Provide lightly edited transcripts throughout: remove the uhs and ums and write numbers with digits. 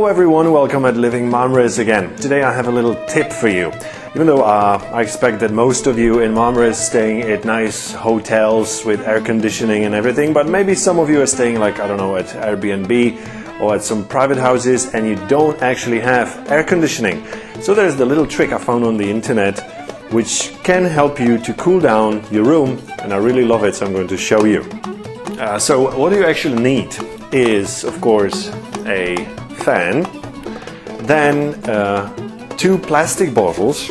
Hello everyone, welcome at LivingMarmaris again. Today I have a little tip for you. Even though I expect that most of you in Marmaris staying at nice hotels with air conditioning and everything, but maybe some of you are staying like, I don't know, at Airbnb or at some private houses and you don't actually have air conditioning. So there's the little trick I found on the internet which can help you to cool down your room, and I really love it, so I'm going to show you. So what you actually need is, of course, a fan, then 2 plastic bottles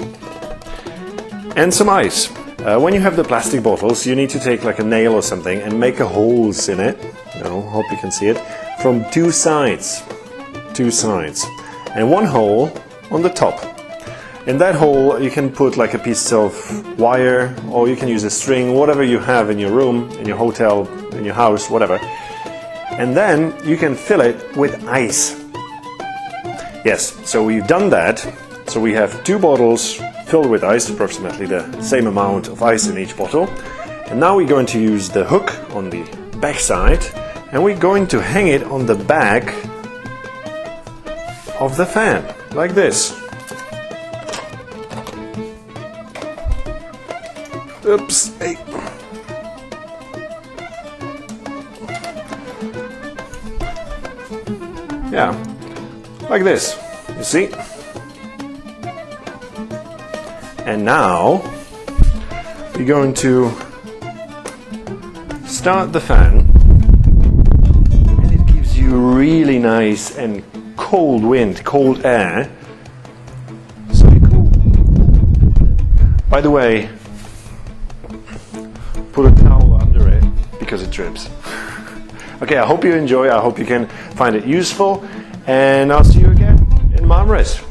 and some ice. When you have the plastic bottles, you need to take like a nail or something and make a holes in it. Hope you can see it, from two sides, and one hole on the top. In that hole you can put like a piece of wire, or you can use a string, whatever you have in your room, in your hotel, in your house, whatever. And then you can fill it with ice. Yes, so we've done that. So we have 2 bottles filled with ice, approximately the same amount of ice in each bottle. And now we're going to use the hook on the back side, and we're going to hang it on the back of the fan, like this. Oops, hey. Yeah, like this, you see? And now we're going to start the fan, and it gives you really nice and cold wind, cold air. So cool. By the way, put a towel under it because it drips. Okay, I hope you enjoy, I hope you can find it useful, and I'll see you again in Marmaris.